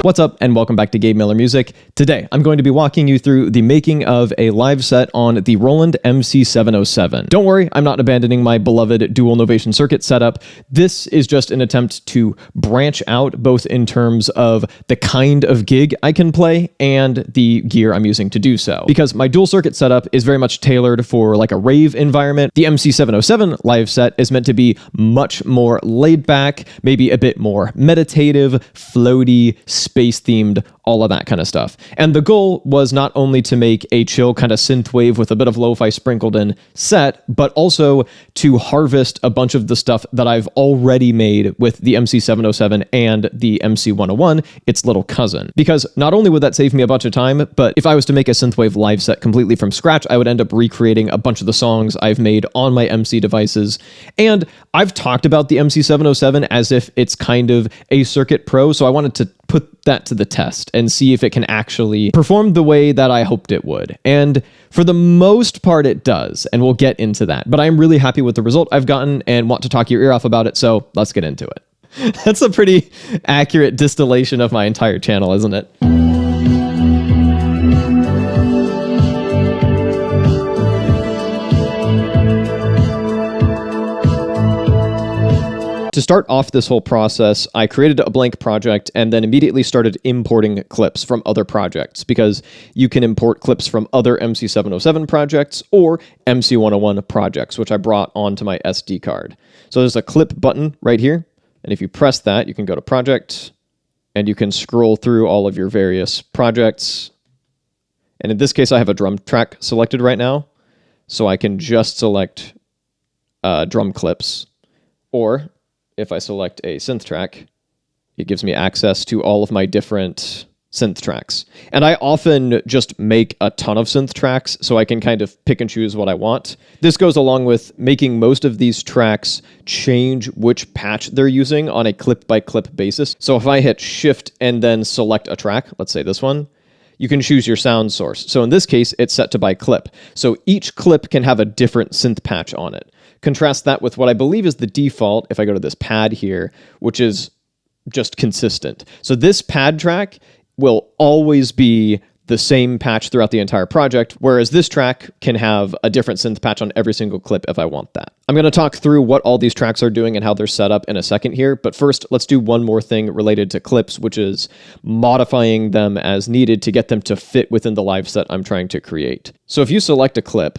What's up and welcome back to Gabe Miller Music. Today I'm going to be walking you through the making of a live set on the Roland MC-707. Don't worry, I'm not abandoning my beloved dual Novation circuit setup. This is just an attempt to branch out both in terms of the kind of gig I can play and the gear I'm using to do so. Because my dual circuit setup is very much tailored for like a rave environment. The MC-707 live set is meant to be much more laid back, maybe a bit more meditative, floaty, space-themed, all of that kind of stuff. And the goal was not only to make a chill kind of synthwave with a bit of lo-fi sprinkled in set, but also to harvest a bunch of the stuff that I've already made with the MC-707 and the MC-101, its little cousin. Because not only would that save me a bunch of time, but if I was to make a synthwave live set completely from scratch, I would end up recreating a bunch of the songs I've made on my MC devices. And I've talked about the MC-707 as if it's kind of a circuit pro, so I wanted to put that to the test and see if it can actually perform the way that I hoped it would. And for the most part, it does, and we'll get into that. But I'm really happy with the result I've gotten and want to talk your ear off about it, so let's get into it. That's a pretty accurate distillation of my entire channel, isn't it? To start off this whole process, I created a blank project and then immediately started importing clips from other projects, because you can import clips from other MC-707 projects or MC-101 projects, which I brought onto my SD card. So there's a clip button right here, and if you press that, you can go to project, and you can scroll through all of your various projects. And in this case, I have a drum track selected right now, so I can just select drum clips, or if I select a synth track, it gives me access to all of my different synth tracks. And I often just make a ton of synth tracks so I can kind of pick and choose what I want. This goes along with making most of these tracks change which patch they're using on a clip-by-clip basis. So if I hit Shift and then select a track, let's say this one, you can choose your sound source. So in this case, it's set to by clip. So each clip can have a different synth patch on it. Contrast that with what I believe is the default, if I go to this pad here, which is just consistent. So this pad track will always be the same patch throughout the entire project, whereas this track can have a different synth patch on every single clip if I want that. I'm going to talk through what all these tracks are doing and how they're set up in a second here, but first let's do one more thing related to clips, which is modifying them as needed to get them to fit within the live set I'm trying to create. So if you select a clip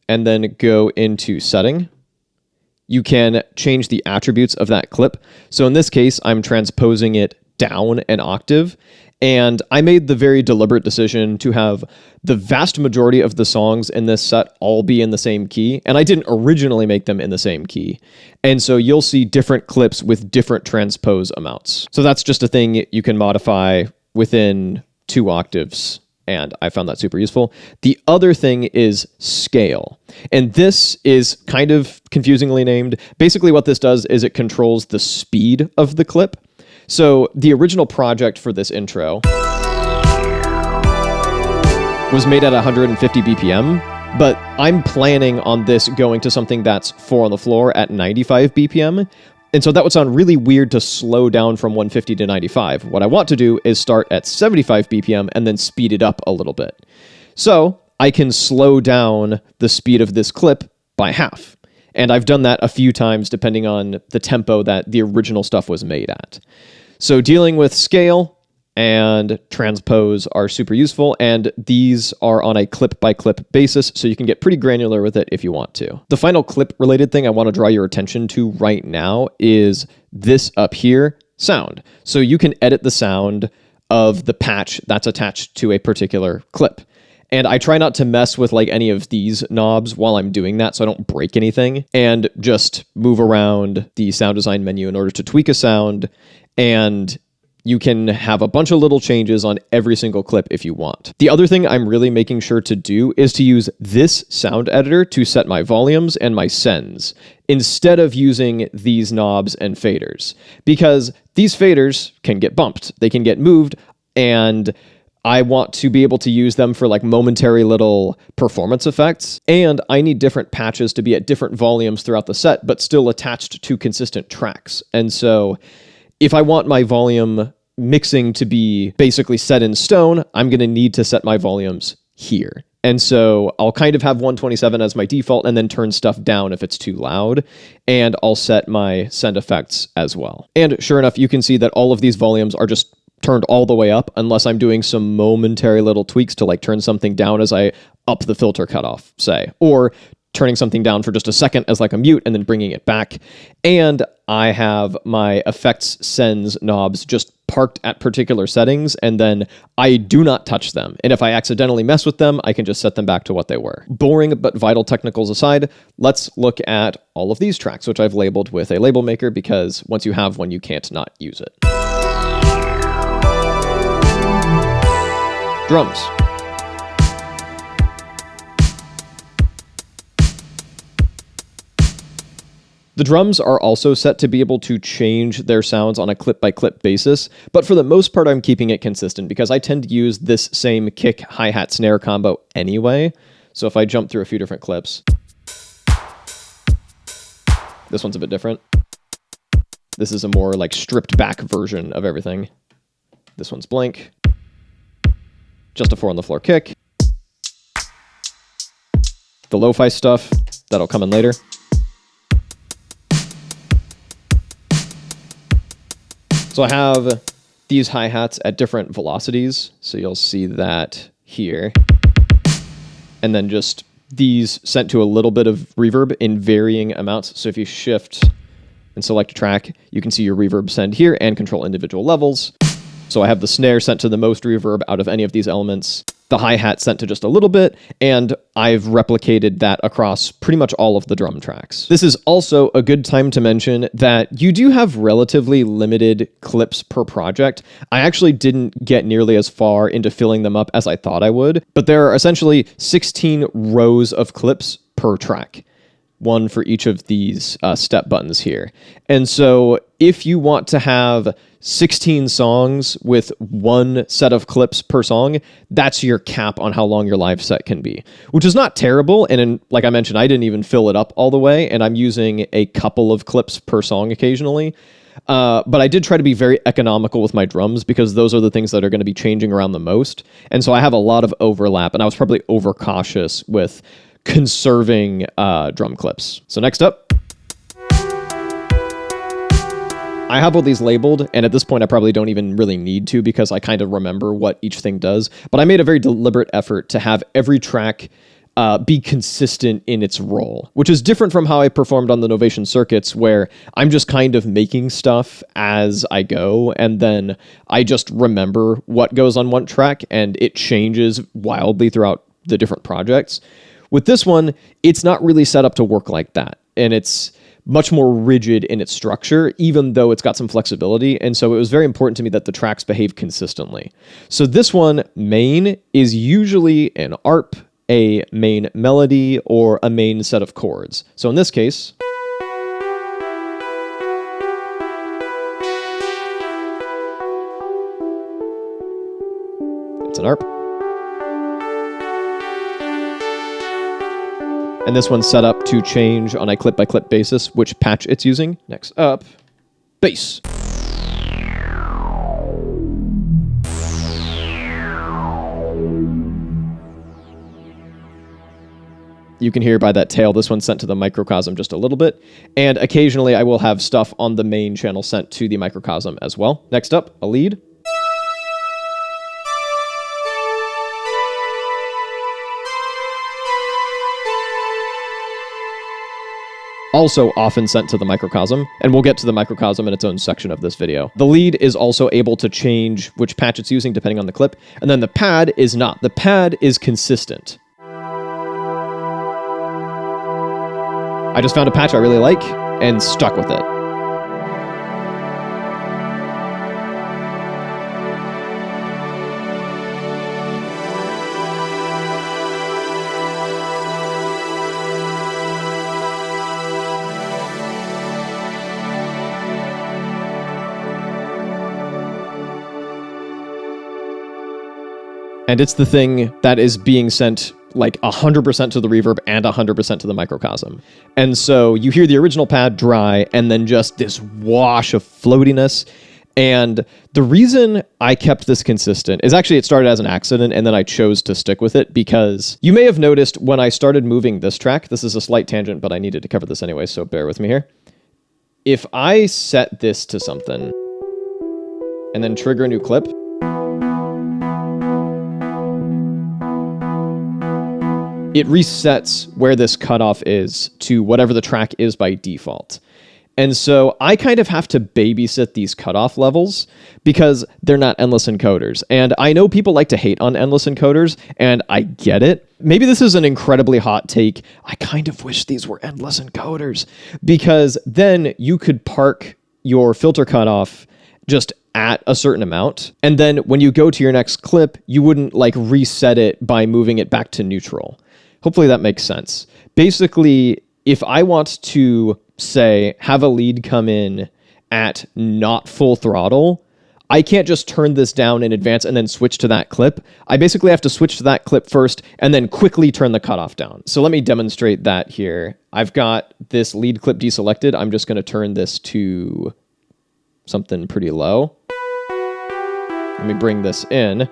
and then go into setting, you can change the attributes of that clip. So in this case, I'm transposing it down an octave, and I made the very deliberate decision to have the vast majority of the songs in this set all be in the same key, and I didn't originally make them in the same key. And so you'll see different clips with different transpose amounts. So that's just a thing you can modify within 2 octaves. And I found that super useful. The other thing is scale. And this is kind of confusingly named. Basically what this does is it controls the speed of the clip. So the original project for this intro was made at 150 BPM, but I'm planning on this going to something that's 4 on the floor at 95 BPM. And so that would sound really weird to slow down from 150 to 95. What I want to do is start at 75 BPM and then speed it up a little bit. So I can slow down the speed of this clip by half. And I've done that a few times depending on the tempo that the original stuff was made at. So dealing with scale and transpose are super useful, and these are on a clip-by-clip basis, so you can get pretty granular with it if you want to. The final clip-related thing I want to draw your attention to right now is this up here, sound. So you can edit the sound of the patch that's attached to a particular clip. And I try not to mess with like any of these knobs while I'm doing that so I don't break anything, and just move around the sound design menu in order to tweak a sound, and you can have a bunch of little changes on every single clip if you want. The other thing I'm really making sure to do is to use this sound editor to set my volumes and my sends, instead of using these knobs and faders, because these faders can get bumped, they can get moved, and I want to be able to use them for like momentary little performance effects, and I need different patches to be at different volumes throughout the set, but still attached to consistent tracks. And so if I want my volume mixing to be basically set in stone, I'm going to need to set my volumes here. And so I'll kind of have 127 as my default and then turn stuff down if it's too loud. And I'll set my send effects as well. And sure enough, you can see that all of these volumes are just turned all the way up unless I'm doing some momentary little tweaks to like turn something down as I up the filter cutoff, say, or turning something down for just a second as like a mute and then bringing it back. And I have my effects sends knobs just parked at particular settings, and then I do not touch them. And if I accidentally mess with them, I can just set them back to what they were. Boring but vital technicals aside, let's look at all of these tracks, which I've labeled with a label maker because once you have one, you can't not use it. Drums. The drums are also set to be able to change their sounds on a clip-by-clip basis, but for the most part, I'm keeping it consistent because I tend to use this same kick, hi-hat, snare combo anyway. So if I jump through a few different clips, this one's a bit different. This is a more like stripped back version of everything. This one's blank. Just a 4 on the floor kick. The lo-fi stuff, that'll come in later. So I have these hi-hats at different velocities. So you'll see that here. And then just these sent to a little bit of reverb in varying amounts. So if you shift and select a track, you can see your reverb send here and control individual levels. So I have the snare sent to the most reverb out of any of these elements, the hi-hat sent to just a little bit, and I've replicated that across pretty much all of the drum tracks. This is also a good time to mention that you do have relatively limited clips per project. I actually didn't get nearly as far into filling them up as I thought I would, but there are essentially 16 rows of clips per track. One for each of these step buttons here. And so if you want to have 16 songs with one set of clips per song, that's your cap on how long your live set can be, which is not terrible. And like I mentioned, I didn't even fill it up all the way, and I'm using a couple of clips per song occasionally. But I did try to be very economical with my drums because those are the things that are going to be changing around the most. And so I have a lot of overlap, and I was probably overcautious with conserving drum clips. So next up, I have all these labeled, and at this point I probably don't even really need to because I kind of remember what each thing does, but I made a very deliberate effort to have every track be consistent in its role, which is different from how I performed on the Novation circuits, where I'm just kind of making stuff as I go, and then I just remember what goes on one track, and it changes wildly throughout the different projects. With this one, it's not really set up to work like that, and it's much more rigid in its structure, even though it's got some flexibility, and so it was very important to me that the tracks behave consistently. So this one, main, is usually an ARP, a main melody, or a main set of chords. So in this case, it's an ARP. And this one's set up to change on a clip-by-clip basis which patch it's using. Next up, bass. You can hear by that tail, this one's sent to the microcosm just a little bit. And occasionally I will have stuff on the main channel sent to the microcosm as well. Next up, a lead. Also often sent to the microcosm, and we'll get to the microcosm in its own section of this video. The lead is also able to change which patch it's using depending on the clip, and then the pad is not. The pad is consistent. I just found a patch I really like and stuck with it. And it's the thing that is being sent like 100% to the reverb and 100% to the microcosm. And so you hear the original pad dry and then just this wash of floatiness. And the reason I kept this consistent is actually it started as an accident and then I chose to stick with it because you may have noticed when I started moving this track, this is a slight tangent, but I needed to cover this anyway, so bear with me here. If I set this to something and then trigger a new clip, it resets where this cutoff is to whatever the track is by default. And so I kind of have to babysit these cutoff levels because they're not endless encoders. And I know people like to hate on endless encoders, and I get it. Maybe this is an incredibly hot take. I kind of wish these were endless encoders because then you could park your filter cutoff just at a certain amount. And then when you go to your next clip, you wouldn't like reset it by moving it back to neutral. Hopefully that makes sense. Basically, if I want to say have a lead come in at not full throttle, I can't just turn this down in advance and then switch to that clip. I basically have to switch to that clip first and then quickly turn the cutoff down. So let me demonstrate that here. I've got this lead clip deselected. I'm just going to turn this to something pretty low. Let me bring this in.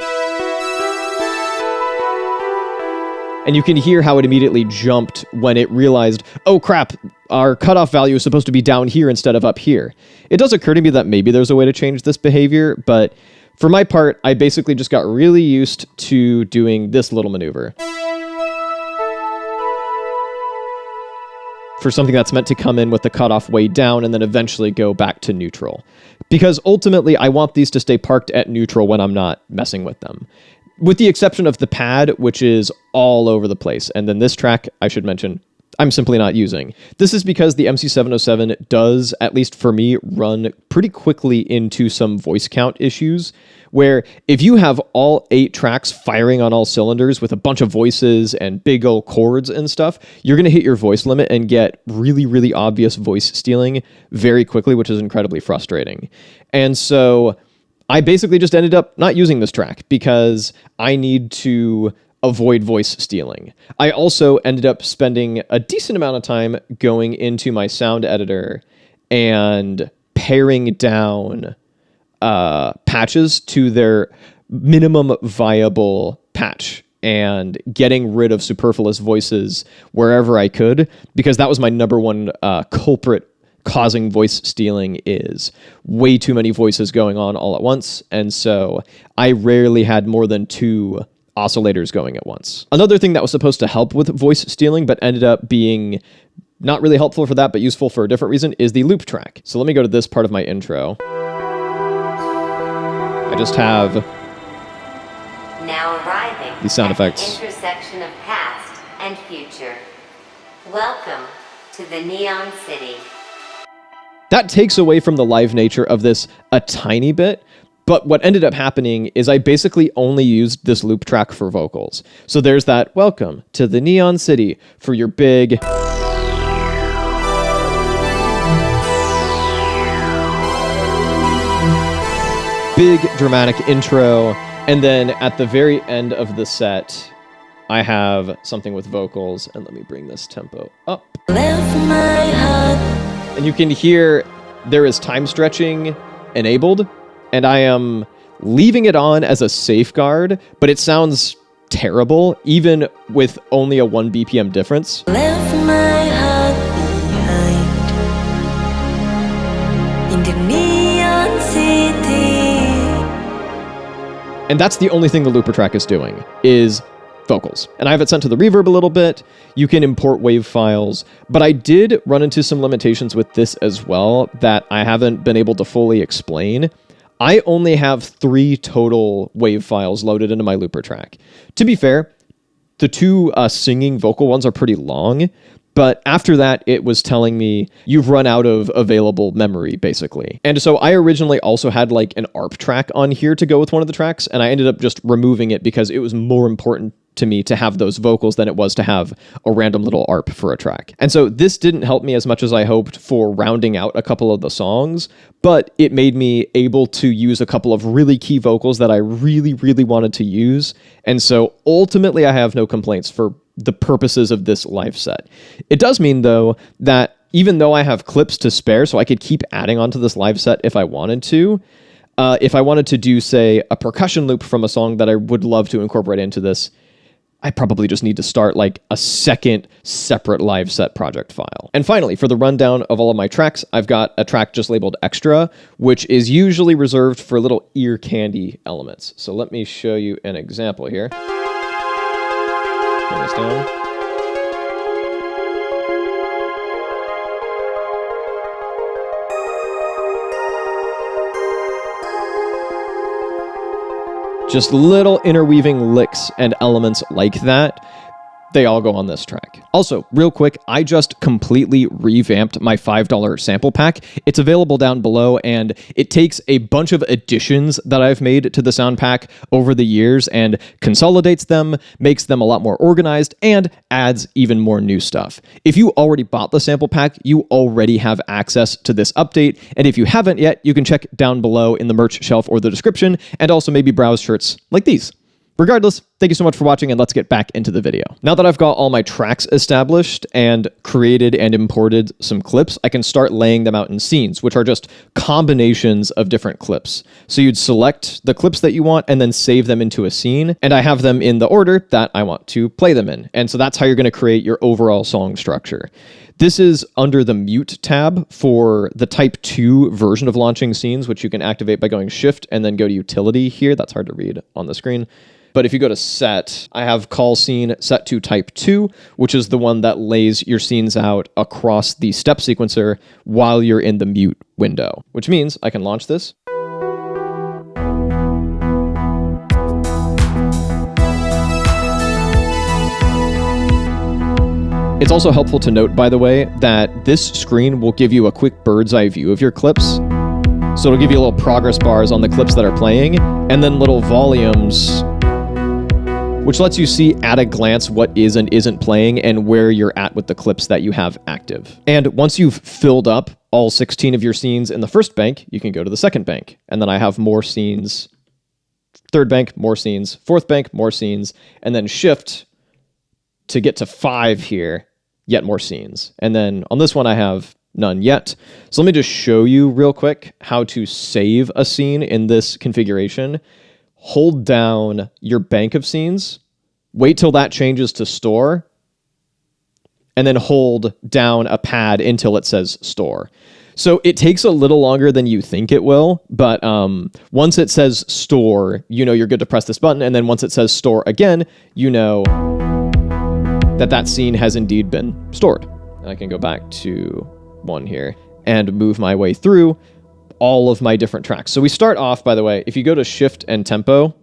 And you can hear how it immediately jumped when it realized, oh crap, our cutoff value is supposed to be down here instead of up here. It does occur to me that maybe there's a way to change this behavior, but for my part, I basically just got really used to doing this little maneuver. For something that's meant to come in with the cutoff way down and then eventually go back to neutral. Because ultimately, I want these to stay parked at neutral when I'm not messing with them. With the exception of the pad, which is all over the place. And then this track, I should mention, I'm simply not using. This is because the MC-707 does, at least for me, run pretty quickly into some voice count issues, where if you have all 8 tracks firing on all cylinders with a bunch of voices and big old chords and stuff, you're going to hit your voice limit and get really, really obvious voice stealing very quickly, which is incredibly frustrating. And so I basically just ended up not using this track because I need to avoid voice stealing. I also ended up spending a decent amount of time going into my sound editor and paring down patches to their minimum viable patch and getting rid of superfluous voices wherever I could, because that was my number one culprit causing voice stealing is way too many voices going on all at once. And so I rarely had more than 2 oscillators going at once. Another thing that was supposed to help with voice stealing, but ended up being not really helpful for that, but useful for a different reason, is the loop track. So let me go to this part of my intro. I just have now arriving these sound at effects. The intersection of past and future. Welcome to the Neon City. That takes away from the live nature of this a tiny bit, but what ended up happening is I basically only used this loop track for vocals. So there's that welcome to the Neon City for your big dramatic intro, and then at the very end of the set, I have something with vocals, and let me bring this tempo up. And you can hear there is time stretching enabled, and I am leaving it on as a safeguard, but it sounds terrible, even with only a 1 BPM difference. Left my heart behind in the neon city. And that's the only thing the looper track is doing, is vocals. And I have it sent to the reverb a little bit. You can import wave files, but I did run into some limitations with this as well that I haven't been able to fully explain. I only have 3 total wave files loaded into my looper track. To be fair, the 2 singing vocal ones are pretty long, but after that, it was telling me you've run out of available memory, basically. And so I originally also had like an ARP track on here to go with one of the tracks, and I ended up just removing it because it was more important to me to have those vocals than it was to have a random little ARP for a track. And so this didn't help me as much as I hoped for rounding out a couple of the songs, but it made me able to use a couple of really key vocals that I really, really wanted to use. And so ultimately I have no complaints for the purposes of this live set. It does mean though that even though I have clips to spare so I could keep adding onto this live set if I wanted to, If I wanted to do, say, a percussion loop from a song that I would love to incorporate into this, I probably just need to start like a second separate live set project file. And finally, for the rundown of all of my tracks, I've got a track just labeled extra, which is usually reserved for little ear candy elements. So let me show you an example here. Bring this down. Just little interweaving licks and elements like that. They all go on this track. Also, real quick, I just completely revamped my $5 sample pack. It's available down below, and it takes a bunch of additions that I've made to the sound pack over the years and consolidates them, makes them a lot more organized, and adds even more new stuff. If you already bought the sample pack, you already have access to this update, and if you haven't yet, you can check down below in the merch shelf or the description, and also maybe browse shirts like these. Regardless, thank you so much for watching, and let's get back into the video. Now that I've got all my tracks established and created and imported some clips, I can start laying them out in scenes, which are just combinations of different clips. So you'd select the clips that you want and then save them into a scene, and I have them in the order that I want to play them in. And so that's how you're going to create your overall song structure. This is under the Mute tab for the Type 2 version of launching scenes, which you can activate by going Shift and then go to Utility here. That's hard to read on the screen. But if you go to Set, I have Call Scene set to Type 2, which is the one that lays your scenes out across the step sequencer while you're in the Mute window, which means I can launch this. It's also helpful to note, by the way, that this screen will give you a quick bird's eye view of your clips. So it'll give you little progress bars on the clips that are playing, and then little volumes, which lets you see at a glance what is and isn't playing and where you're at with the clips that you have active. And once you've filled up all 16 of your scenes in the first bank, you can go to the second bank. And then I have more scenes, third bank, more scenes, fourth bank, more scenes, and then Shift to get to 5 here, yet more scenes. And then on this one, I have none yet. So let me just show you real quick how to save a scene in this configuration. Hold down your bank of scenes, wait till that changes to store, and then hold down a pad until it says store. So it takes a little longer than you think it will, but once it says store, you know you're good to press this button, and then once it says store again, you know that that scene has indeed been stored. And I can go back to one here and move my way through all of my different tracks. So we start off, by the way, if you go to Shift and Tempo,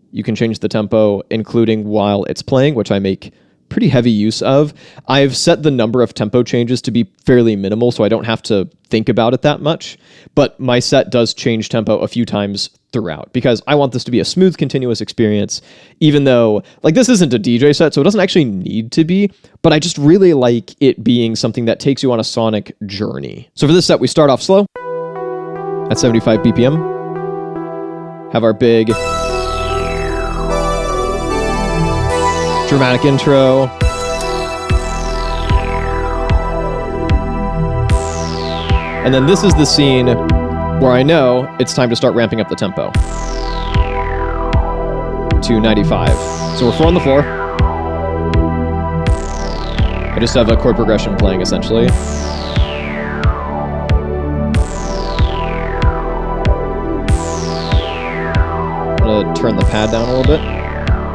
you can change the tempo, including while it's playing, which I make pretty heavy use of. I've set the number of tempo changes to be fairly minimal, so I don't have to think about it that much, but my set does change tempo a few times throughout because I want this to be a smooth, continuous experience, even though, like, this isn't a DJ set, so it doesn't actually need to be, but I just really like it being something that takes you on a sonic journey. So for this set, we start off slow at 75 BPM, have our big dramatic intro, and then this is the scene where I know it's time to start ramping up the tempo to 95. So we're 4 on the floor. I just have a chord progression playing essentially. I'm gonna turn the pad down a little bit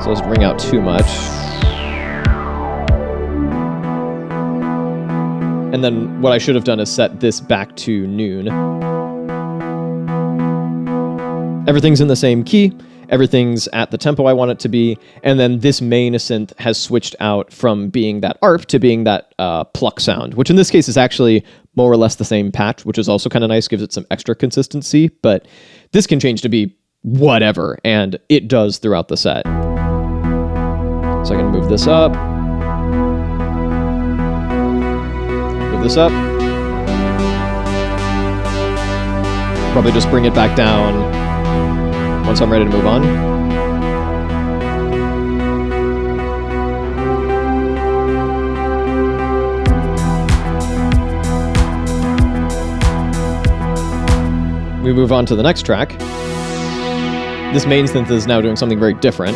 so it doesn't ring out too much. And then what I should have done is set this back to noon. Everything's in the same key, everything's at the tempo I want it to be, and then this main synth has switched out from being that ARP to being that pluck sound, which in this case is actually more or less the same patch, which is also kind of nice, gives it some extra consistency, but this can change to be whatever, and it does throughout the set. So I can move this up, move this up, probably just bring it back down once I'm ready to move on. We move on to the next track. This main synth is now doing something very different.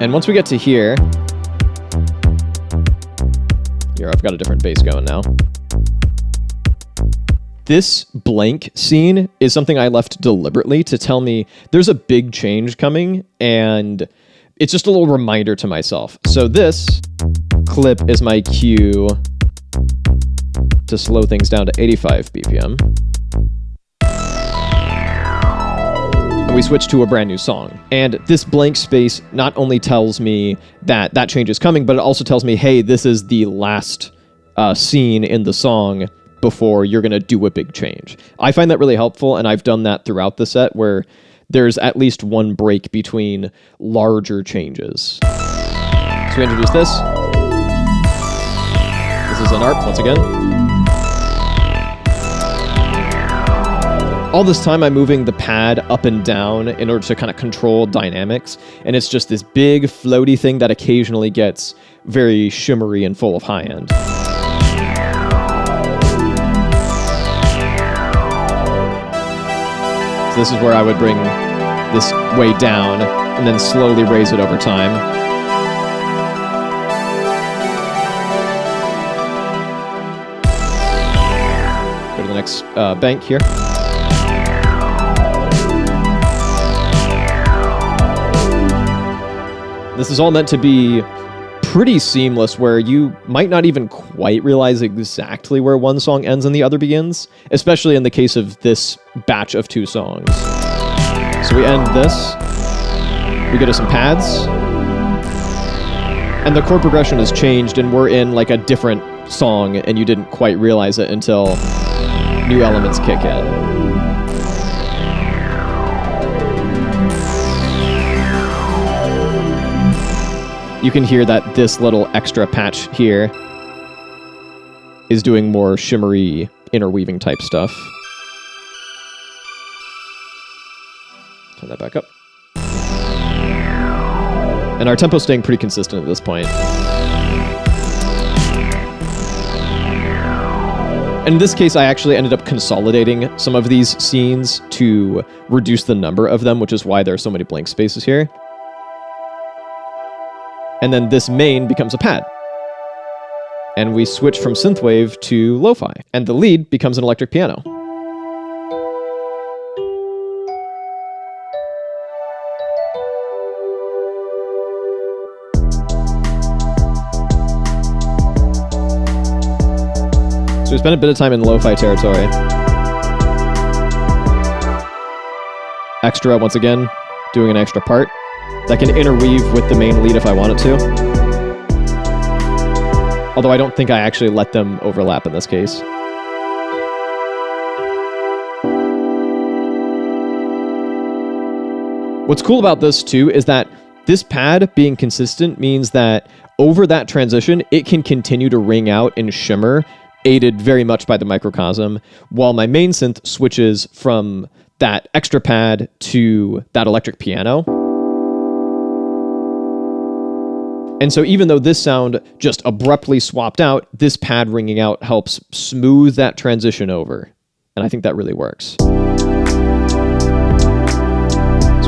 And once we get to here, I've got a different bass going now. This blank scene is something I left deliberately to tell me there's a big change coming, and it's just a little reminder to myself. So this clip is my cue to slow things down to 85 BPM. And we switch to a brand new song. And this blank space not only tells me that that change is coming, but it also tells me, hey, this is the last scene in the song before you're going to do a big change. I find that really helpful, and I've done that throughout the set where there's at least one break between larger changes. So we introduce this. This is an ARP once again. All this time I'm moving the pad up and down in order to kind of control dynamics, and it's just this big floaty thing that occasionally gets very shimmery and full of high end. So this is where I would bring this way down and then slowly raise it over time. Go to the next bank here. This is all meant to be pretty seamless, where you might not even quite realize exactly where one song ends and the other begins, especially in the case of this batch of 2 songs. So we end this, we go to some pads, and the chord progression has changed, and we're in like a different song, and you didn't quite realize it until new elements kick in. You can hear that this little extra patch here is doing more shimmery, interweaving type stuff. Turn that back up. And our tempo's staying pretty consistent at this point. And in this case, I actually ended up consolidating some of these scenes to reduce the number of them, which is why there are so many blank spaces here. And then this main becomes a pad. And we switch from synthwave to lo-fi. And the lead becomes an electric piano. So we spent a bit of time in lo-fi territory. Extra, once again, doing an extra part that can interweave with the main lead if I want it to. Although I don't think I actually let them overlap in this case. What's cool about this too is that this pad being consistent means that over that transition, it can continue to ring out and shimmer, aided very much by the microcosm, while my main synth switches from that extra pad to that electric piano. And so even though this sound just abruptly swapped out, this pad ringing out helps smooth that transition over. And I think that really works. So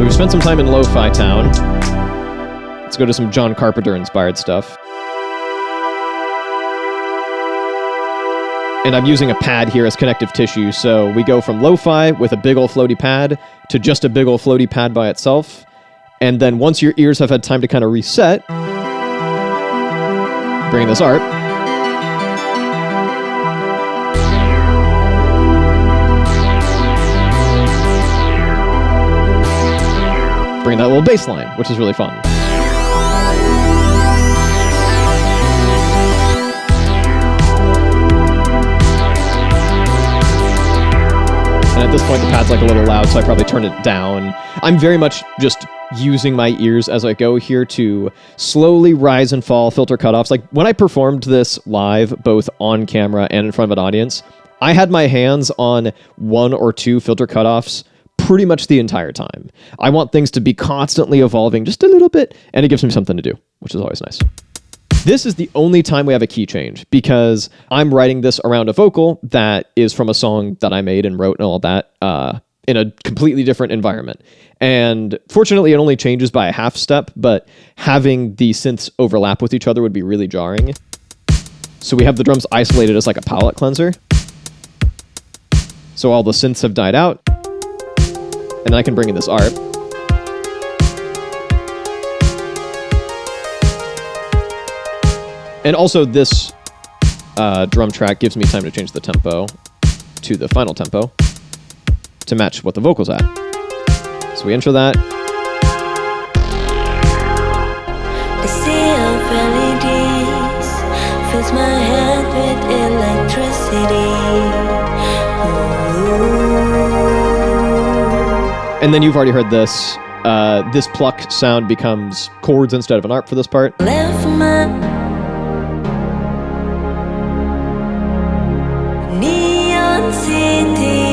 we've spent some time in lo-fi town. Let's go to some John Carpenter inspired stuff. And I'm using a pad here as connective tissue, so we go from lo-fi with a big ol' floaty pad to just a big ol' floaty pad by itself. And then once your ears have had time to kind of reset, bring this ARP. Bring that little bass line, which is really fun. And at this point, the pad's like a little loud, so I probably turn it down. I'm very much just using my ears as I go here to slowly rise and fall filter cutoffs. Like when I performed this live, both on camera and in front of an audience, I had my hands on 1 or 2 filter cutoffs pretty much the entire time. I want things to be constantly evolving just a little bit, and it gives me something to do, which is always nice. This is the only time we have a key change because I'm writing this around a vocal that is from a song that I made and wrote and all that in a completely different environment. And fortunately, it only changes by a half step, but having the synths overlap with each other would be really jarring. So we have the drums isolated as like a palette cleanser. So all the synths have died out. And then I can bring in this ARP. And also this drum track gives me time to change the tempo to the final tempo to match what the vocal's at. So we intro that. The sea of LEDs fills my head with electricity. Ooh. And then you've already heard this. This pluck sound becomes chords instead of an ARP for this part. Left my neon city.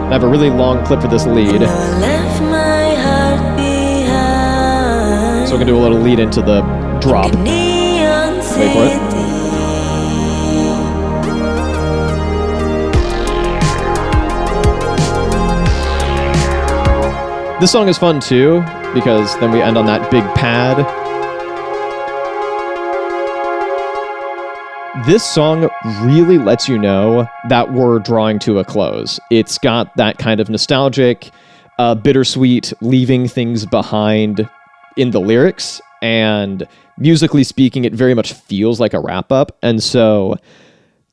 I have a really long clip for this lead. Left my heart behind. So I can do a little lead into the drop. Neon Wait for it. This song is fun too, because then we end on that big pad. This song really lets you know that we're drawing to a close. It's got that kind of nostalgic, bittersweet, leaving things behind in the lyrics, and musically speaking, it very much feels like a wrap-up. And so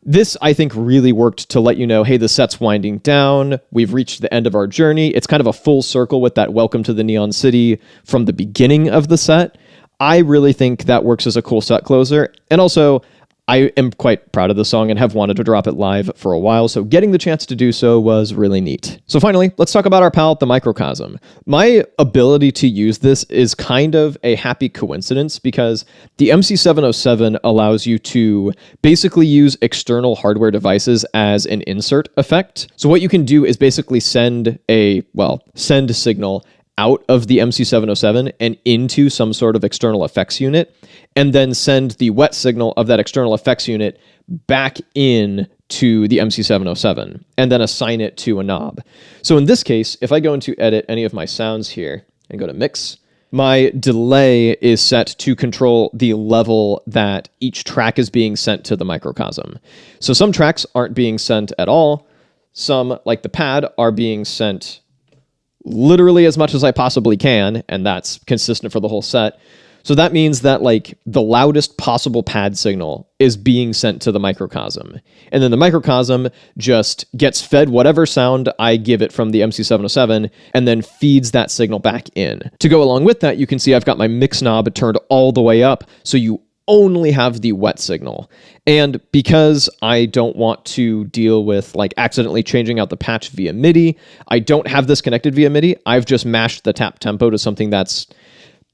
this, I think, really worked to let you know, hey, the set's winding down. We've reached the end of our journey. It's kind of a full circle with that welcome to the Neon City from the beginning of the set. I really think that works as a cool set closer. And also, I am quite proud of the song and have wanted to drop it live for a while, so getting the chance to do so was really neat. So finally, let's talk about our palette, the Microcosm. My ability to use this is kind of a happy coincidence because the MC-707 allows you to basically use external hardware devices as an insert effect. So what you can do is basically send signal out of the MC-707 and into some sort of external effects unit, and then send the wet signal of that external effects unit back in to the MC-707, and then assign it to a knob. So in this case, if I go into edit any of my sounds here and go to mix, my delay is set to control the level that each track is being sent to the microcosm. So some tracks aren't being sent at all. Some, like the pad, are being sent literally as much as I possibly can, and that's consistent for the whole set. So that means that like the loudest possible pad signal is being sent to the microcosm. And then the microcosm just gets fed whatever sound I give it from the MC-707 and then feeds that signal back in. To go along with that, you can see I've got my mix knob turned all the way up, so you only have the wet signal. And because I don't want to deal with like accidentally changing out the patch via MIDI, I don't have this connected via MIDI. I've just mashed the tap tempo to something that's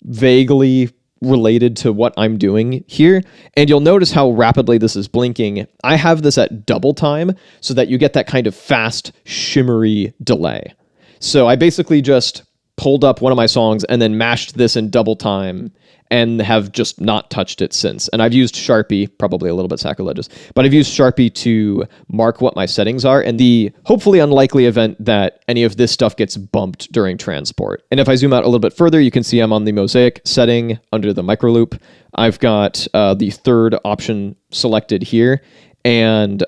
vaguely related to what I'm doing here. And you'll notice how rapidly this is blinking. I have this at double time so that you get that kind of fast, shimmery delay. So I basically just pulled up one of my songs and then mashed this in double time and have just not touched it since. And I've used Sharpie, probably a little bit sacrilegious, but I've used Sharpie to mark what my settings are in the hopefully unlikely event that any of this stuff gets bumped during transport. And if I zoom out a little bit further, you can see I'm on the mosaic setting under the micro loop. I've got the third option selected here. And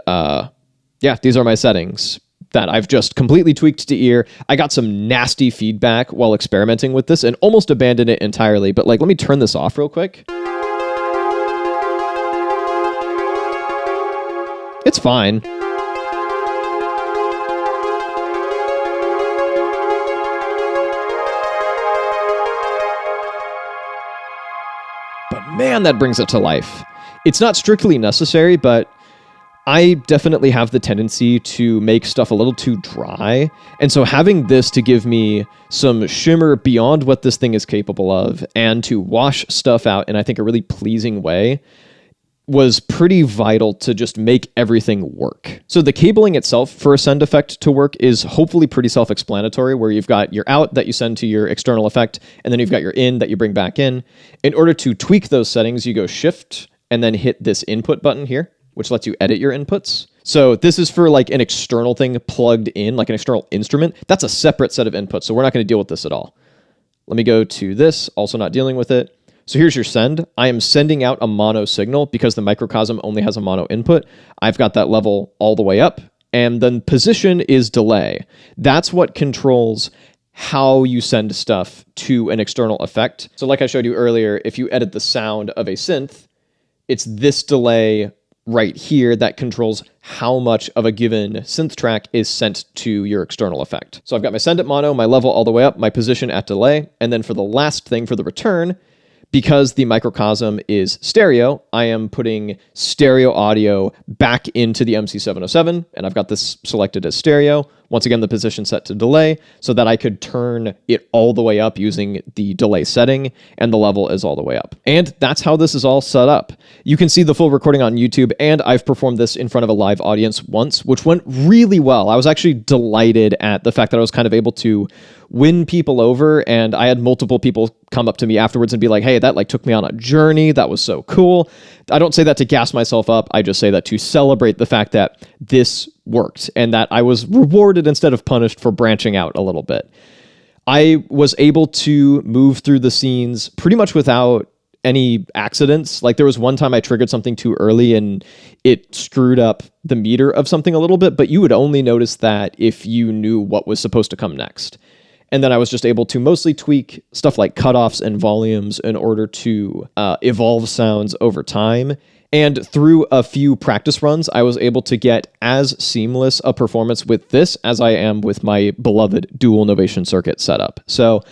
these are my settings that I've just completely tweaked to ear. I got some nasty feedback while experimenting with this and almost abandoned it entirely. But like, let me turn this off real quick. It's fine. But man, that brings it to life. It's not strictly necessary, but I definitely have the tendency to make stuff a little too dry. And so having this to give me some shimmer beyond what this thing is capable of and to wash stuff out in, I think, a really pleasing way was pretty vital to just make everything work. So the cabling itself for a send effect to work is hopefully pretty self-explanatory, where you've got your out that you send to your external effect, and then you've got your in that you bring back in. In order to tweak those settings, you go Shift and then hit this input button here, which lets you edit your inputs. So this is for like an external thing plugged in, like an external instrument. That's a separate set of inputs, so we're not going to deal with this at all. Let me go to this, also not dealing with it. So here's your send. I am sending out a mono signal because the microcosm only has a mono input. I've got that level all the way up. And then position is delay. That's what controls how you send stuff to an external effect. So like I showed you earlier, if you edit the sound of a synth, it's this delay right here that controls how much of a given synth track is sent to your external effect. So I've got my send at mono, my level all the way up, my position at delay. And then for the last thing, for the return, because the microcosm is stereo, I am putting stereo audio back into the MC-707, and I've got this selected as stereo. Once again, the position set to delay so that I could turn it all the way up using the delay setting, and the level is all the way up. And that's how this is all set up. You can see the full recording on YouTube, and I've performed this in front of a live audience once, which went really well. I was actually delighted at the fact that I was kind of able to win people over, and I had multiple people come up to me afterwards and be like, hey, that like took me on a journey. That was so cool. I don't say that to gas myself up. I just say that to celebrate the fact that this worked and that I was rewarded instead of punished for branching out a little bit. I was able to move through the scenes pretty much without any accidents. Like there was one time I triggered something too early and it screwed up the meter of something a little bit, but you would only notice that if you knew what was supposed to come next. And then I was just able to mostly tweak stuff like cutoffs and volumes in order to evolve sounds over time. And through a few practice runs, I was able to get as seamless a performance with this as I am with my beloved dual Novation circuit setup. So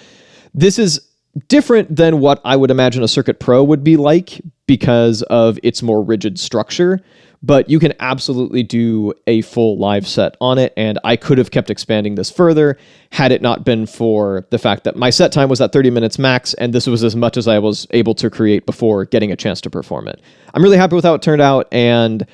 this is different than what I would imagine a Circuit Pro would be like because of its more rigid structure. But you can absolutely do a full live set on it, and I could have kept expanding this further had it not been for the fact that my set time was at 30 minutes max, and this was as much as I was able to create before getting a chance to perform it. I'm really happy with how it turned out, and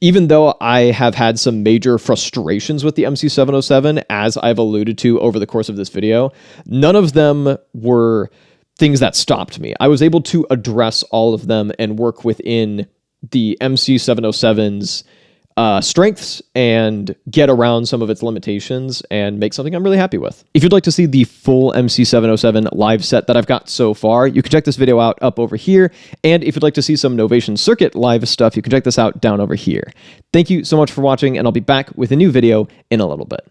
even though I have had some major frustrations with the MC-707, as I've alluded to over the course of this video, none of them were things that stopped me. I was able to address all of them and work within the MC-707's strengths and get around some of its limitations and make something I'm really happy with. If you'd like to see the full MC-707 live set that I've got so far, you can check this video out up over here. And if you'd like to see some Novation Circuit live stuff, you can check this out down over here. Thank you so much for watching, and I'll be back with a new video in a little bit.